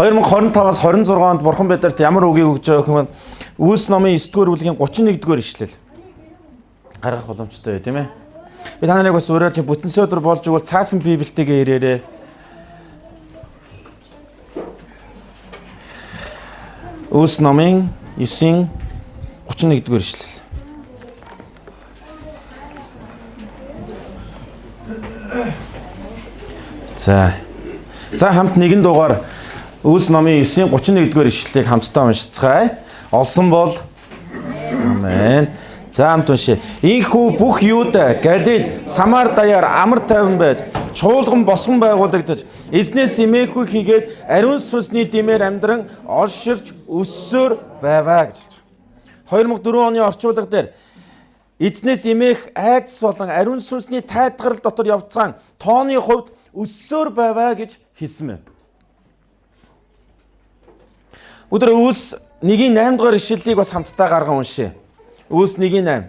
2025-аас 26 онд Бурхан бидэнд ямар үгийг өгж байгаа юм бэ? Үйлс номын 9-р бүлгийн 31-р ишлэл. Гаргах боломжтой бай, тийм ээ. Би та нарыг бас урайлж бүтэн сөдөр болж игэл цаасан Библитэйгээ ирээрээ. Үйлс номын 9-ийн 31-р ишлэл. За хамт нэгэн дугаар Үйлс номын 9-ийн 31-р ишлэлийг хамтдаа уншицгаая. Олсон бол амен. За хамт уншъя. Ийхүү бүх Юуда, Галил, Самар даяар амар тайван байж, чуулган босгон байгуулагдаж, эзнээс эмээгүй хийгээд ариун сүнсний дэмээр амьдран олширч өссөөр байваа гэж. 2004 оны орчуулга дээр эзнээс эмээх айдас болон ариун сүнсний тайтгарал дотор явцгаан тооны хувьд өссөөр байваа гэж хэлсэн байна. Өдөр Үйлс 1-8 дугаар ишлэлийг бас хамтдаа гарган уншъя. Үйлс 1-8.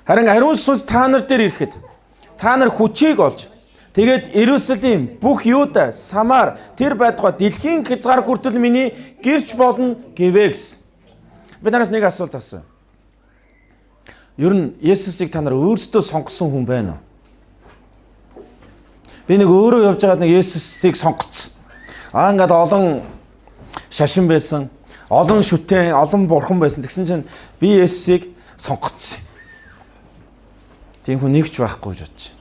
Харин ариун сүнс та нар дээр ирэхэд та нар хүчийг олж тэгээд Иерусалим, бүх Юуда, Самар тэр байтугай дэлхийн хязгаар хүртэл миний гэрч болно гэвэ гэсэн. Би нараас нэг асуулт асууя. Ер нь Есүсийг та нар өөрсдөө сонгосон хүн байна уу? Би нэг өөрөө явж байгаад нэг Есүсийг сонгоцсон. Ингээд олон шашин байсан, олон шүтэн, олон бурхан байсан. Тэгсэн чинь би Есүсийг сонгоцсон. Тийм хүн нэг ч байхгүй гэж бодчих.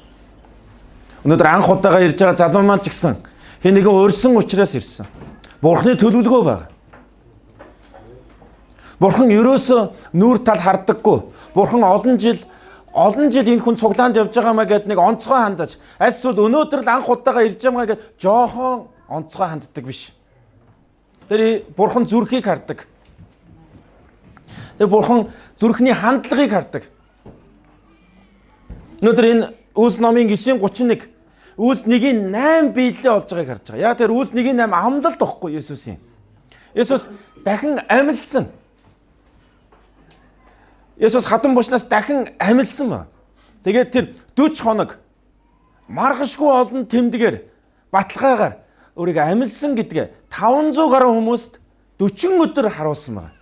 Өнөөдөр анх удаага ирж байгаа залуу маань ч гэсэн хэн нэгэн урьсан учраас ирсэн. Бурханы төлөвлөгөө байна. Бурхан ерөөсөө нүүр тал харддаггүй. Бурхан олон жил энэ хүн цуглаанд явж байгаа маа гэд нэг онцгой хандаж. Эсвэл өнөөдөр л анх удаага ирж байгаа гэд жоохон онцгой ханддаг биш. Тэр Бурхан зүрхийг хардаг. Тэр Бурхан зүрхний хандлагыг хардаг. Өнөөдөр энэ Үйлс номын 9:31 Үйлс 1-8 биелэлээ олж байгааг харж байгаа. Яа тэр Үйлс 1-8 амлалт واخгүй Есүсийн. Есүс дахин амилсан. Есүс хатан бушнаас дахин амилсан ба. Тэгээд тэр 40 хоног маргашгүй олон тэмдгээр баталгаагаар өөрийгөө амилсан гэдгээ 500 гаруй хүмүүст 40 өдөр харуулсан байна.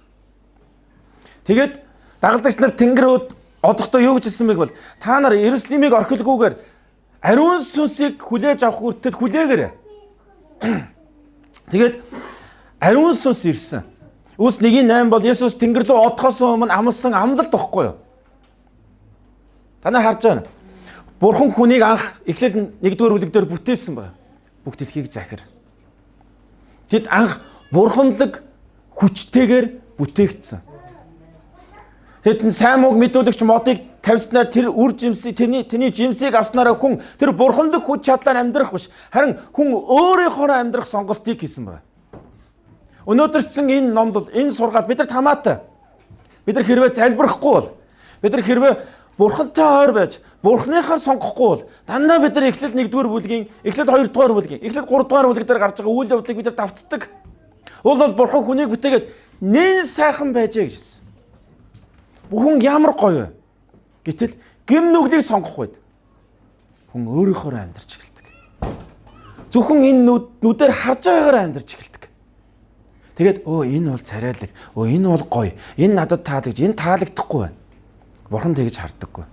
Тэгээд дагалдагч нар Тэнгэр одохдоо юу гэж хэлсэн бэ гэвэл та нар Иерусалимыг орхилгүйгээр ариун сүнсийг хүлээж авах хүртэл хүлээгээрэй. Тэгээд ариун сүнс ирсэн. Үйлс 1-8 бол Есүс Тэнгэр рүү одохоос өмнө амлсан амлалт واخгүй юу? Та нар харж байна. Бурхан хүнийг анх эхлээд 1-р бүлэг дээр бүтээсэн байна. Бүх дэлхийг захир. Тэд анх бурханлаг хүчтэйгээр бүтээгдсэн. Тэдэн сайн мог мэдүүлэгч модыг тавьснаар тэр үр жимсийг тэрний жимсийг авснараа хүн тэр бурханлаг хүч чадлаар амьдрах биш. Харин хүн өөрийнхөө амьдрах сонголтыг хийсэн байна. Өнөөдөрсөн энэ номлол, энэ сургаал бидэрт хамаатай. Бид нар хэрвээ залбирахгүй бол, бид нар хэрвээ бурхантай ойр байж, бурхныхаар сонгохгүй бол, дандаа бид нар эхлээд 1-р бүлгийн, эхлээд 2-р бүлгийн, эхлээд 3-р бүлэг дээр гарч байгаа үйл явдлыг бид нар давтцдаг. Уул бол бурхан хүнийг бүтээгээд нэн сайхан байжээ гэж хэлсэн. Бүхэн ямар гоё вэ? Гэтэл гэм нүглийг сонгох үед хүн өөрийнхөө амьдарч эхэлдэг. Зөвхөн энэ нүдээр харж байгаагаар амьдарч эхэлдэг. Тэгээд энэ бол царайлаг, энэ бол гоё, энэ надад таалагдж, энэ таалагдахгүй байна. Бурхан тэгж харддаггүй.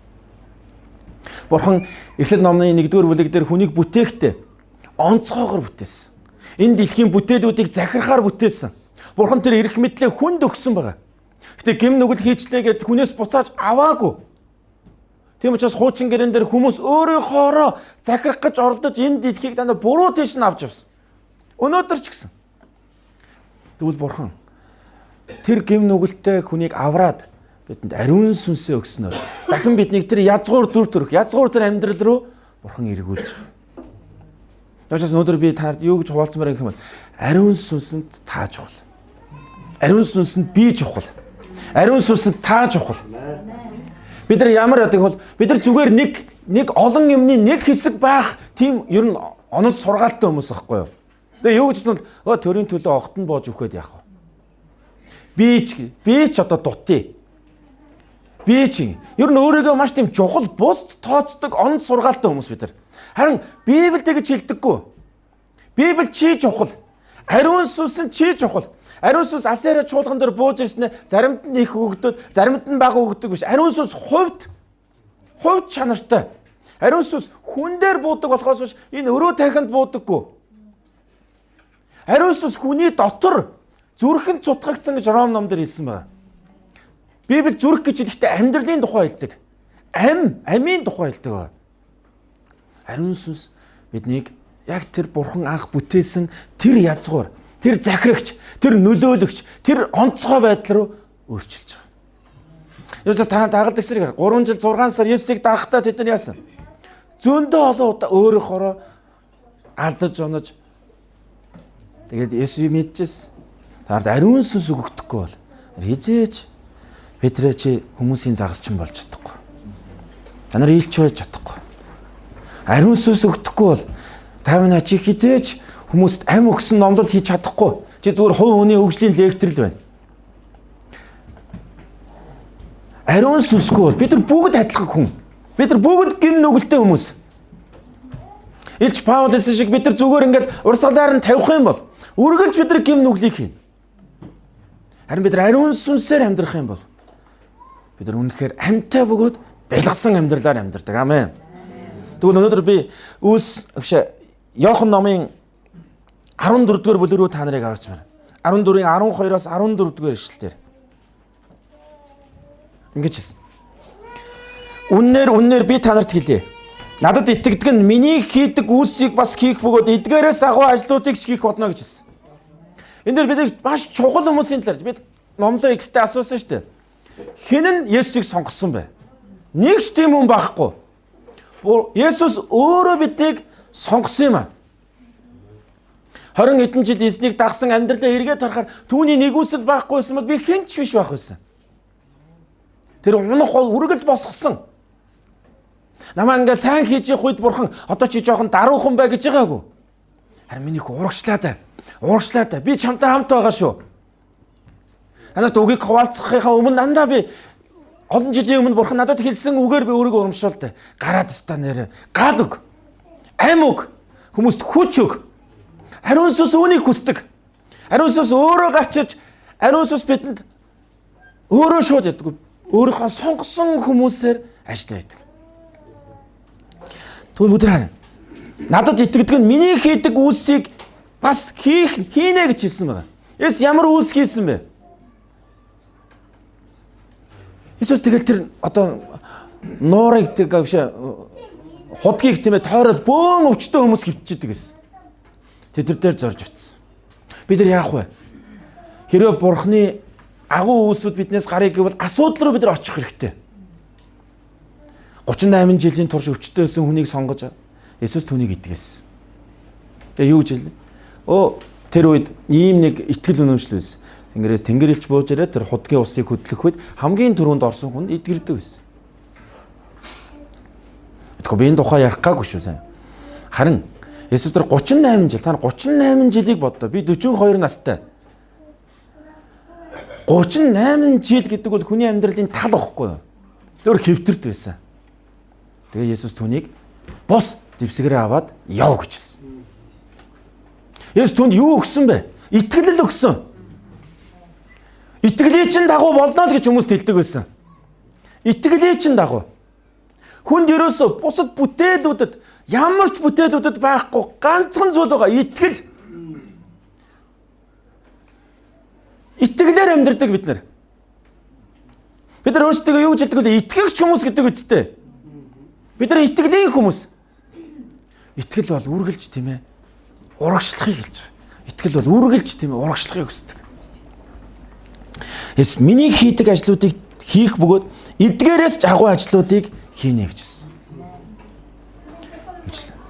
Бурхан Эхлэл номны 1-р бүлэг дээр хүнийг бүтээхдээ онцгойгоор бүтээсэн. Энэ дэлхийн бүтээлүүдийг захирахаар бүтээсэн. Бурхан тэр эрх мэдлээ хүнд өгсөн байгаа. Гэтэ гэм нүгэл хийчлээ гэд хүнээс буцааж аваагүй. Тийм учраас хуучин гэрэн дээр хүмүүс өөрийнхоороо захирах гэж оролдож энэ дэлхийг дандаа буруу тийш нь авч явсан. Өнөөдөр ч гэсэн. Тэгвэл Бурхан тэр гэм нүгэлтэй хүнийг авраад бидэнд ариун сүнсээ өгснөөр дахин биднийг тэр язгуур дүр төрх, язгуур тэр амьдрал руу Бурхан эргүүлж байгаа. Тэгвэл өнөөдөр би танд юу гэж хуваалцмаар юм бэ? Ариун сүнсэнд та чухал. Ариун сүнсэнд би чухал. Ариун сүнсэнд та чухал. Бид нар ямар яадаг бол бид нар зүгээр нэг олон юмны нэг хэсэг байх тийм ер нь онол сургаалтай хүмүүс байхгүй юу? Тэгээ юу гэж бол төрийн төлөө огтон боож өгөхөд яах вэ? Би ч одоо дутъя. Би ч ер нь өөрийгөө маш тийм чухал бус тооцдог онол сургаалтай хүмүүс бид нар. Харин Библиэд гэж хэлдэггүй. Библи чи чухал. Ариун сүнс нь чи чухал. Ариун сүнс асаараа чуулган дээр бууж ирснээр заримд нь их өгдөд, заримд нь бага өгдөг биш. Ариун сүнс хувьд чанартай. Ариун сүнс хүн дээр буудаг болохоос биш энэ өрөө тахинд буудаггүй. Ариун сүнс хүний дотор зүрхэнд цутгагдсан гэж Ром номдэр хэлсэн байна. Библи зүрх гэж хэлэхдээ амьдралын тухай хэлдэг. Амийн тухай хэлдэг байна. Ариун сүнс биднийг яг тэр бурхан анх бүтээсэн тэр язгуур, тэр захирагч, тэр нөлөөлөгч, тэр онцгой байдал руу өөрчилж байгаа. Юусе та дагалдаг зэрэг 3 жил 6 сар Есүсийг дагахтаа тэд нар яасан? Зөндөө олон удаа өөрөөхөө алдаж онож тэгээд Есүсийг мэдчихсэн. Таард ариун сүнс өгөхдөггүй бол хизээч Петрэ чи хүмүүсийн загасчин болж чадахгүй. Та нар илч байж чадахгүй. Ариун сүнс өгөхдөггүй бол тавина чи хизээч хүмүүст ам өгсөн номлол хийж чадахгүй. Чи зүгээр хувь хүний хөгжлийн лекторл байна. Ариун сүнсгүй бол бид нар бүгд адилхан хүн. Бид нар бүгд гим нүгэлтэй хүмүүс. Илч Паул хэлсэн шиг бид нар зүгээр ингээд урсгалаар нь тавих юм бол үргэлж бид нар гим нүглийг хийнэ. Харин бид нар ариун сүнсээр амьдрах юм бол бид нар үнэхээр амьтаа бөгөөд бэлгсэн амьдралаар амьдардаг. Амен. Тэгвэл өнөөдөр би Иохан номын 14 дугаар бүлэг рүү та нарыг авч байна. 14-ийн 12-оос 14 дугаар ишлэлээр. Ингэж хэлсэн. Үннээр би та нарт хэлье. Надад итгэдэг нь миний хийдэг үйлсийг бас хийх бөгөөд эдгээрээс агуу ажлуудыг ч хийх болно гэж хэлсэн. Энд дээр бид маш чухал хүмүүсийн талаар бид номлоо идэхдээ асуусан шүү дээ. Хэн нь Есүсийг сонгосон бэ? Нэг ч тийм хүн байхгүй. Есүс өөрөө биднийг сонгосон юм аа. 20 хэдэн жил эзнийг дагсан амьдралаа эргээд харахаар түүний нэгүсэл байхгүйсэн бол би хэн ч биш байх байсан. Тэр унах бол үргэлж босгосон. Намаа ингээ сайн хийж явах үед бурхан одоо чи жоохон даруухан бай гэж байгаагүй. Харин миний урагшлаа да. Би чамтай хамт байгаа шүү. Танад үгийг хуваалцахынхаа өмнө дандаа би олон жилийн өмнө бурхан надад хэлсэн үгээр би өөрийгөө урамшуулдаг. Гараад ста нэрэ. Гал үг. Ам үг. Хүмүүст хүч өг. Ариун сүнс үүнийг хүсдэг. Ариун сүнс өөрөө гарч ирж ариун сүнс бидэнд өөрөө шууд яддаг. Өөрийнхөө сонгосон хүмүүсээр ажиллаа гэдэг. Тэгвэл бүдэр харин надад итгэдэг нь миний хийдэг үйлсийг бас хийнэ гэж хэлсэн байна. Есүс ямар үйлс хийсэн бэ? Есүс тэгэл тэр одоо нуурыг тэг биш худгийг тийм ээ тойроод бөөн өвчтөө хүмүүс хөвччихдэг гэсэн. Тэд дээр зорж утсан. Бид нар яах вэ? Хэрвээ бурхны агуу үйлсүүд биднээс гарыг гэвэл асуудал руу бид нар очих хэрэгтэй. 38 жилийн турш өвчтөй байсан хүнийг сонгож Есүс түүнийг идгээсэн. Тэгээ юу гэж хэлнэ? Тэр үед ийм нэг итгэл үнэмшил байсан. Тэнгэрээс тэнгэр илч бууж ирээд тэр худгийн усыг хөдлөх үед хамгийн түрүүнд орсон хүн эдгэрдэг байсан. Тэгэхээр би энэ тухай ярих гаагүй шүү сайн. Харин Есүс тэр 38 жил, та 38 жилийг боддоо. Би 42 настай. 38 жил гэдэг бол хүний амьдралын тал واخгүй юу? Тэр хэвтэрт байсан. Тэгээ Есүс түүнийг бос дэвсгэрээ аваад яв гэж хэлсэн. Есүс түүнд юу өгсөн бэ? Итгэл өгсөн. Итгэлийн чинь дагуу болно л гэж хүмүүст хэлдэг байсан. Итгэлийн чинь дагуу. Хүнд ерөөсө бусад бүтээлүүдэд ямар ч бүтээлүүдэд байхгүй ганцхан зүйл байгаа. Итгэл. Итгэлээр амьдардаг бид нар. Бид нар өөрсдөө юу гэж хэлдэг вэ? Итгэгч хүмүүс гэдэг үстэй. Бид нар итгэлийн хүмүүс. Итгэл бол үргэлж тийм ээ урагшлахыг хэлж байгаа. Итгэл бол үргэлж тийм ээ урагшлахыг хүсдэг. Эс миний хийдэг ажлуудыг хийх бөгөөд эдгээрээс ч агуу ажлуудыг хийнэ гэж хэлсэн.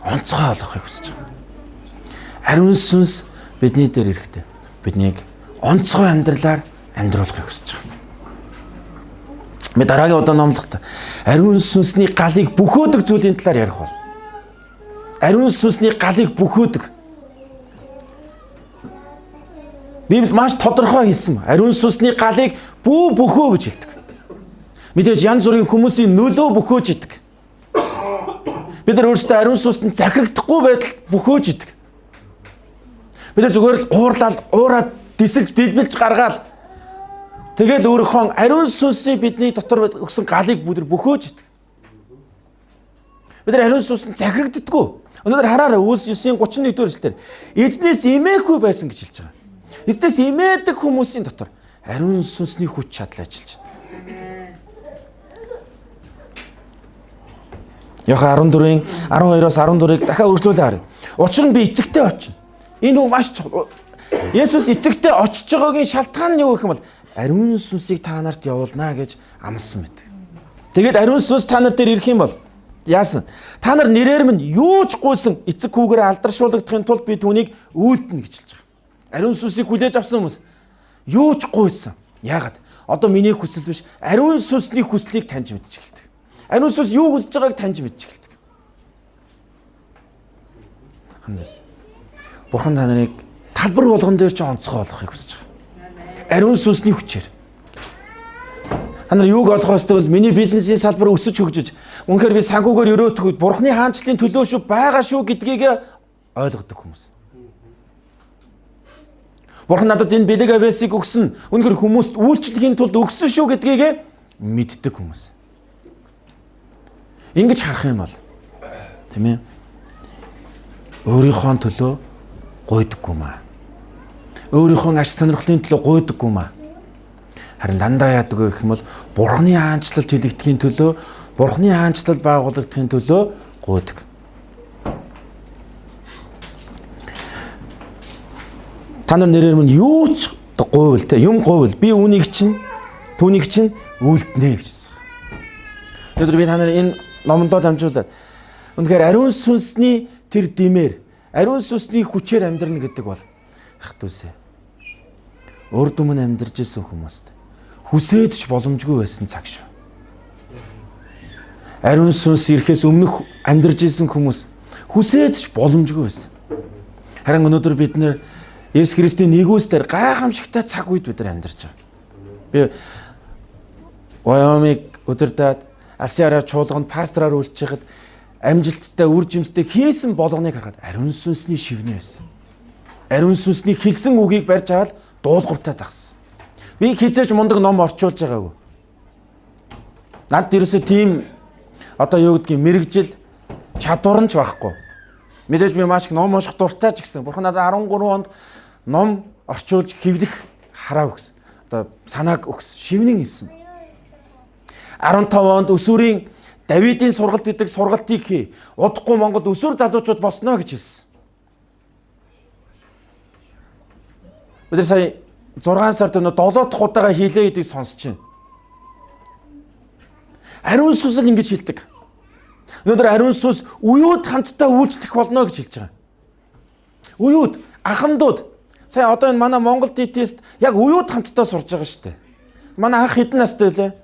Онцгой болгохыг хүсэж байгаа. Ариун сүнс бидний дээр ирэхдээ биднийг онцгой амьдралаар амьдруулахыг хүсэж байгаа. Би дараагийн удаа номлохдоо ариун сүнсний галыг бөхөөдөг зүйлийн талаар ярих бол. Ариун сүнсний галыг бөхөөдөг. Библи маш тодорхой хэлсэн. Ариун сүнсний галыг бөхөө гэж хэлдэг. Мэдээж янз бүрийн хүмүүсийн нөлөө бөхөөж идэг. Бид нар өөрсдөө ариун сүнсэнд захирагдахгүй байдал бөхөөж идэг. Бид нар зүгээр л уураад дисэлж дэлбэлж гаргаад тэгэл өөрийнхөө ариун сүнсийг бидний дотор өгсөн галыг бөхөөж идэг. Бид нар ариун сүнс нь захирагддаггүй. Өнөөдөр хараарай Үлс 9:31-р эшлэлээр эзнээс имээхгүй байсан гэж хэлж байгаа. Эзнээс имээдэг хүмүүсийн дотор ариун сүнсний хүч чадал ажиллаж байна. Яхан 14-ийн 12-оос 14-ыг дахиад үргэлжлүүлээ харъя. Учир нь би эцэгтэй очино. Энэ үг маш чухал. Есүс эцэгтэй очиж байгаагийн шалтгаан нь юу гэх юм бол ариун сүнсийг та нарт явуулнаа гэж амласан мэт. Тэгээд ариун сүнс та нар дээр ирэх юм бол яасан? Та нар нэрээр минь юу ч гуйсан эцэг хүүгээрээ алдаршуулгадахын тулд би түүнийг үйлдэнэ гэж хэлж байгаа. Ариун сүнсийг хүлээж авсан хүмүүс юу ч гуйсан. Яагаад? Одоо миний хүсэл биш, ариун сүнсний хүслийг таньж мэдчих эхэлдэг. Ариун сүнс юу хүсэж байгааг таньж мэдчих эхэлдэг. Хандас. Бурхан та нарыг талбар болгон дээр ч онцгой болгохыг хүсэж байгаа. Ариун сүнсний хүчээр. Та нар юуг ойлгох ёстой бол миний бизнесийн салбар өсөж хөгжиж, үнэхээр би санхүүгээр өрөөтгөө Бурханы хаанчлалын төлөө шүү байгаа шүү гэдгийг ойлгодог хүмүүс. Бурхан надад энэ бэлэг авэсыг өгсөн. Үнэхээр хүмүүст үйлчлэхийн тулд өгсөн шүү гэдгийг мэддэг хүмүүс. Ингэж харах юм бол тийм ээ. Өөрийнхөө төлөө гуйдаггүй маа. Өөрийнхөө аж сонирхлын төлөө гуйдаггүй маа. Харин дандаа яадаг гэх юм бол Бурханы хаанчлалд хэлэгдэхийн төлөө, Бурханы хаанчлал байгуулагдахын төлөө гуйдаг. Та нар нэрээр минь юу ч гуйвал те юм гуйвал би үүнийг чинь түүнийг чинь үйлдэнэ гэж хэлсэн. Өнөөдөр би та нар энэ номлоо дамжуулаад үнэхээр ариун сүнсний тэр димээр ариун сүнсний хүчээр амьдрна гэдэг бол ах дүүсээ. Урд өмнө амьдарч исэн хүмүүст хүсээд ч боломжгүй байсан цаг шүү. Ариун сүнс ирэхээс өмнөх амьдарч исэн хүмүүс хүсээд ч боломжгүй байсан. Харин өнөөдөр бид нэр Есүс Христийн нэгүслэр гайхамшигтай цаг үед бид нар амьдарч байгаа. Би Wyoming өдөрдөөд Асиараа чуулганд пастораар үйлчж байхад амжилттай үр жимстэй хийсэн болгоныг харахад ариун сүнсний шивнэ байсан. Ариун сүнсний хэлсэн үгийг барьж аваад дуулууртай тагсан. Би хизээж мундаг ном орчуулж байгаагүй. Над ерөөсөө тийм одоо юу гэдгийг мэрэгжил чадвар нь ч байхгүй. Мэдээж би маш их ном унших дуртай ч гэсэн. Бурхан надад 13 онд ном орчуулж хэвлэх хараа өгсөн. Одоо санааг өгсөн. Шивнэн хэлсэн. 15 онд өсвөрийн Давидын сургалт гэдэг сургалтыг хий. Удахгүй Монголд өсвөр залуучууд босноо гэж хэлсэн. Бид нар сая 6 сард өнөө 7 дахь удаага хийлээ гэдгийг сонсч байна. Ариун сүнс л ингэж хэлдэг. Өнөөдөр ариун сүнс уюуд хамтдаа үйлчлэх болно гэж хэлж байгаа. Уюуд, ахмадууд сая одоо энэ манай Монгол ДТС-д яг уюуд хамтдаа сурж байгаа шүү дээ. Манай ах хэдэн настай вэ?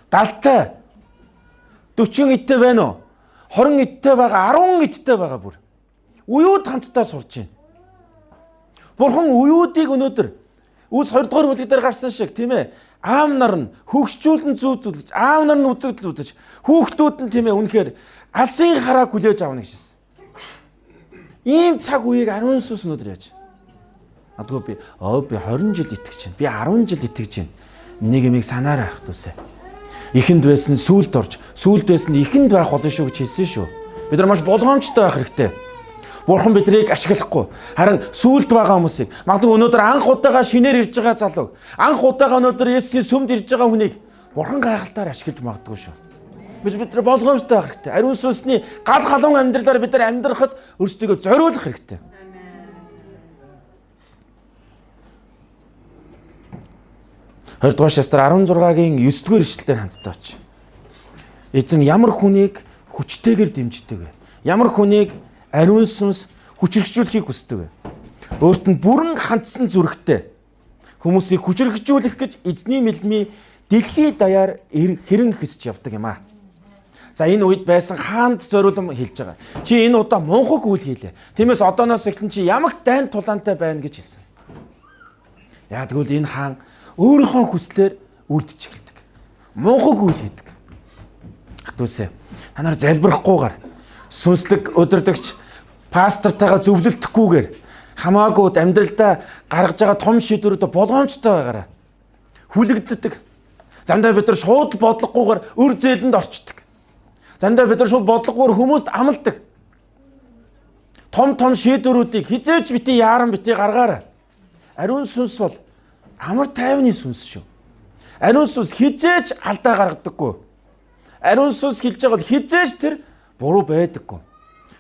70-тай. 40 эдтэй байна уу? 20 эдтэй байгаа, 10 эдтэй байгаа бүр. Уюуд хамтдаа сурж байна. Бурхан уюудыг өнөөдөр Үлс 2 дугаар бүлэг дээр гарсан шиг тийм ээ. Аав нар нь хөгшчүүлэн зүүцүүлж, аав нар нь үзэгдэлүүдэж, хүүхдүүд нь тийм ээ үнэхээр алсын харааг хүлээж авна гэж хэлсэн. Ийм цаг үеийг ариун сүнс өнөөдөр яаж? Адгүй би 20 жил итгэж байна. Би 10 жил итгэж байна. Нэг юмыг санаарай ах дүүсээ. Ихэнд байсан сүулт орж, сүулт байсан ихэнд байх болно шүү гэж хэлсэн шүү. Бид нар маш болгоомжтой байх хэрэгтэй. Бурхан биднийг ашиглахгүй. Харин сүулт байгаа хүмүүсийг магадгүй өнөөдөр анх удаага шинээр ирж байгаа залуу, анх удаага өнөөдөр Есүсийн сүмд ирж байгаа хүнийг Бурхан гайхалтаар ашиглаж магадгүй шүү. Бид нар болгоомжтой байх хэрэгтэй. Ариун сүнсний гал халуун амьдралаар бид нар амьдрахад өөрсдийгөө зориулах хэрэгтэй. Хоёрдугаар шастар 16-гийн 9-р эшлэлээр хамтдаа оч. Эзэн ямар хүнийг хүчтэйгээр дэмждэг вэ? Ямар хүнийг ариун сүнс хүчрхжүүлэхийг хүсдэг вэ? Өөрт нь бүрэн хандсан зүрхтэй хүмүүсийг хүчрхжүүлэх гэж эзний мэлмий дэлхий даяар хэрэн хэсэж явдаг юм аа. За энэ үед байсан хаанд зориулам хэлж байгаа. Чи энэ удаа мунхаг үйл хийлээ. Тиймээс одооноос эхлэн чи ямагт дайн тулаантай байна гэж хэлсэн. Яа тэгвэл энэ хаан өөрийнхөө хүслээр үлдэж эхэлдэг. Мунхаг үйл хийдэг. Хатуусаа та нар залбирахгүйгээр сүнслэг өдөрдөгч пастортойгоо зөвлөлдөхгүйгээр Хамаагүй амьдралдаа гаргаж байгаа том шийдвэрүүд болгоомжтой байгаарай. Хүлэгддэг. Замдаа бид нар шууд бодлогогүйгээр өр зээлэнд орчдөг. Замдаа бид нар шууд бодлогогүйгээр хүмүүст амладаг. Том шийдвэрүүдийг хизээч бити яаран бити гаргаарай. Ариун сүнс бол амар тайвны сүнс шүү. Ариун сүнс хизээч алдаа гаргадаггүй. Ариун сүнс хэлж байгаа бол хизээч тэр буруу байдаггүй.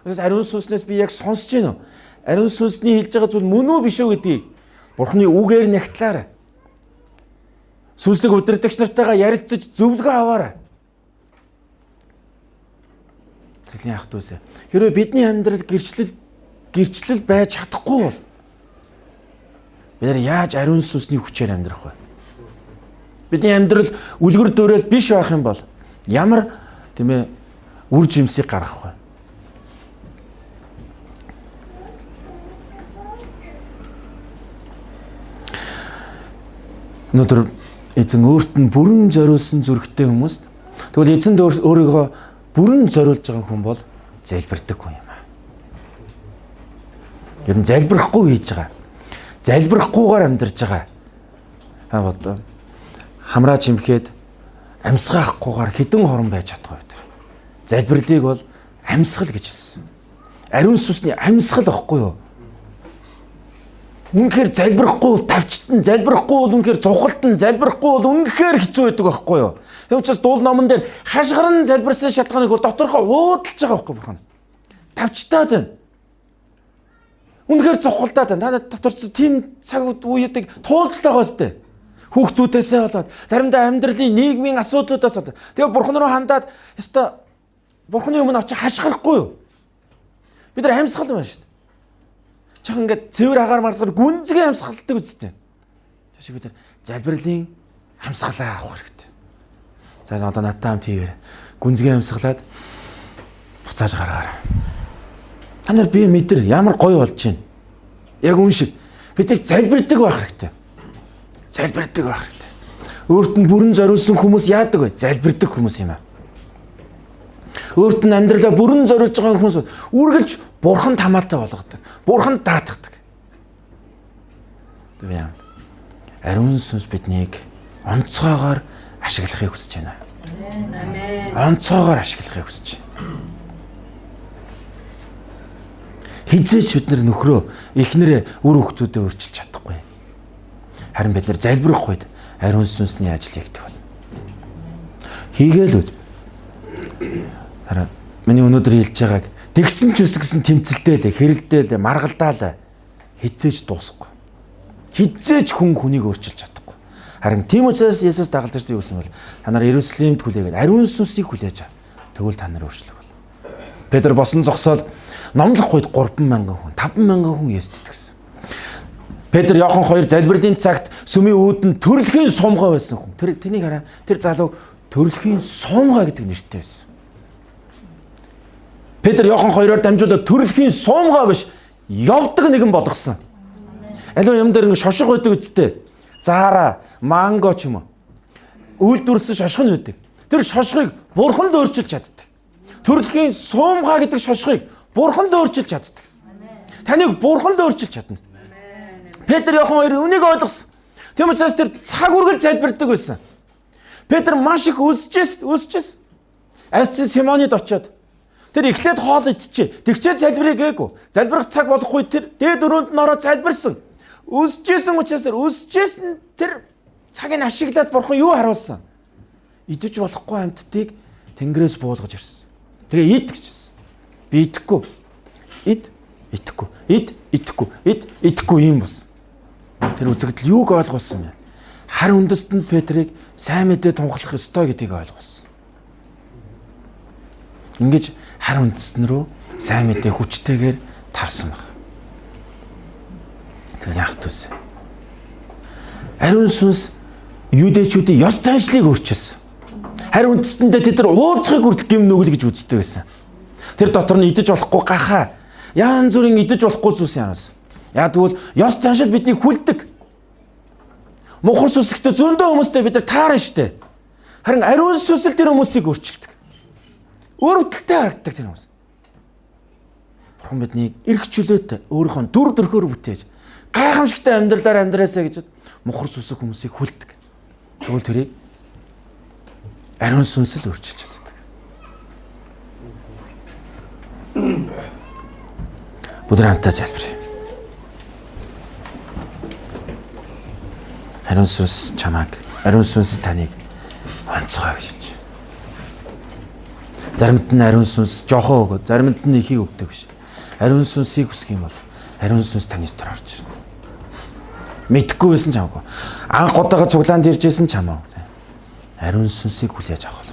Тэгээс ариун сүнснээс би яг сонсож байна уу? Ариун сүнсний хэлж байгаа зүйл мөн үү биш үү гэдгийг Бурхны үгээр нягтлаарай. Сүнслэг удирдагч нартайгаа ярилцаж зөвлөгөө аваарай. Тэлийн ах дүүсээ. Хэрвээ бидний амьдрал гэрчлэл байж чадахгүй бол бид нар яаж ариун сүнсний хүчээр амьдрах вэ? Бидний амьдрал үлгэр дуурайл биш байх юм бол ямар тийм ээ үр жимсийг гаргах вэ? Өнөөдөр эзэн өөрт нь бүрэн зориулсан зүрхтэй хүмүүст тэгвэл эзэнд өөрийгөө бүрэн зориулж байгаа хүн бол залбирдаг хүн юм аа. Ер нь залбирахгүй хийж байгаа. Залбирахгүйгээр амьдарч байгаа. Одоо хамраа чимхээд амьсгаахгүйгээр хідэн хорон байж чадахгүй бид. Залбирлыг бол амьсгал гэж хэлсэн. Ариун сүнсний амьсгал واخгүй юу? Үнэхээр залбирахгүй бол тавчтан, залбирахгүй бол үнэхээр цухалтан, залбирахгүй бол үнэхээр хэцүү байдаг байхгүй юу? Тэгм учраас дуул номон дээр хашгиран залбирсан шалтгааныг доторхоо уудалж байгаа байхгүй бурхан. Тавчтаад байна. Үнэхээр цухалтаад байна. Та доторч тийм цаг үеийг туулж байгаа сте. Хүүхдүүдээсээ болоод заримдаа амьдралын нийгмийн асуудлуудаас болоод тэгээ бурхан руу хандаад ёстой бурханы өмнө очиж хашгирахгүй юу? Бид нар амьсгал байна шүү дээ. Чаг ингээд цэвэр агаар мартахаар гүнзгий амьсгалдаг үстэй. Тэгш бид нар залбирлын амьсгалаа авах хэрэгтэй. За одоо надтай хамт хийгээрэй. Гүнзгий амьсгалаад буцааж гаргаарай. Та нар би мэдэр ямар гоё болж байна. Яг үн шиг бид нар залбирдаг байх хэрэгтэй. Залбирдаг байх хэрэгтэй. Өөрт нь бүрэн зориулсан хүмүүс яадаг вэ? Залбирдаг хүмүүс юм аа. Өөрт нь амьдралаа бүрэн зориулж байгаа хүмүүс үргэлж бурханд хамаатай болгодог. Бурханд даатгадаг. Тэгвэл ариун сүнс биднийг онцгойгоор ашиглахыг хүсэж байна. Амен. Онцгойгоор ашиглахыг хүсэж байна. Хизээч бид нар нөхрөө эхнэрээ үр хөвгтүүдэд өөрчилж чадахгүй. Харин бид нар залбирах үед ариун сүнсний ажил хийгдэх бол. Хийгээл үү. Хараа миний өнөөдөр хэлж байгааг тэгсэн ч үсгэсэн тэмцэлтэй л хэрэлдээ л маргалдаа л хизээж дуусахгүй. Хизээж хүнийг өөрчилж чадахгүй. Харин тийм учраас Есүс дагалдаж юу гэсэн бол та нар Иерусалимд хүлээгээд ариун сүнсийг хүлээж ав. Тэгвэл та нар өөрчлөх бол. Петр босон зогсоод номлох үед 3,000 хүн, 5,000 хүн Есүст итгэсэн. Петр Иохан хоёр залбирлын цагт сүмийн үүдэн төрөлхийн сумгай байсан хүн. Тэнийг хараа. Тэр залуу төрөлхийн сумгай гэдэг нэртэй байсан. Петр Иохан хоёроор дамжуулаад төрөлхийн сумгай биш явдаг нэгэн болгосон. Аливаа юм дээр ингэ шошго байдаг үсттэй. Заара, манго ч юм уу. Үйлдвэрсэн шошго нь байдаг. Тэр шошгыг бурханд өөрчилж чаддаг. Төрөлхийн сумгай гэдэг шошгыг бурханд өөрчилж чаддаг. Таныг бурханд өөрчилж чадна. Петр Иохан хоёр үнийг ойлгосон. Тийм учраас тэр цаг үргэлж залбирдаг байсан. Петр маш их өсөж. Асч Симонид очиод тэр эхлээд хоол идчихэ. Тэгчээд залбирыг гээгүй. Залбирах цаг болохгүй тэр дээд өрөөнд нь ороод залбирсан. Өсөжсэн учраас тэр цагийг ашиглаад бурхан юу харуулсан? Идэж болохгүй амьтдыг тэнгэрээс буулгаж ирсэн. Тэгээ ид гэжсэн. Би идэхгүй. Идэхгүй юм бос. Тэр үзэгдэл юуг ойлгуулсан бэ? Хар үндэстэнд Петрийг сайн мэдээ тунхлах ёстой гэдгийг ойлгуулсан. Ингэж хар үндэстэн рүү сайн мэдээ хүчтэйгээр тарсан баг. Тэр яг төс. Ариун сүнс юудэчүүдийн ёс заншлыг өөрчилсөн. Хар үндэстэндээ тэд нар уулзахыг хүртэл гим нүгэл гэж үздэг байсан. Тэр дотор нь идэж болохгүй гахаа янз бүрийн идэж болохгүй зүйлс яанаас. Яг тэгвэл ёс заншил биднийг хүлдэг. Мухар сүсгтээ зөндөө хүмүүстэй бид нар таарна штэ. Харин ариун сүнсэл тэр хүмүүсийг өөрчилдөг. Өөр өвдөлтөй харагддаг тэр хүмүүс. Бурхан биднийг эрх чөлөөтэй өөрийнхөө дүр төрхөөр бүтээж гайхамшигтай амьдралаар амьдраасаа гэж мухар сүсэг хүмүүсийг хүлдэг. Тэгвэл тэрийг ариун сүнсэл өөрчилж чаддаг. Бүдэр хамтаа залбирая. Ариун сүнс чамайг, ариун сүнс таныг онцгой гэж хэлж. Заримд нь ариун сүнс жохоо өгöd, заримд нь ихийг өгдөг биш. Ариун сүнсийг хүсэх юм бол ариун сүнс таны дотор орж ирнэ. Мэдхгүй байсан ч хамаагүй. Анх удаага цуглаанд ирж исэн ч хамаагүй. Ариун сүнсийг хүлээж авах.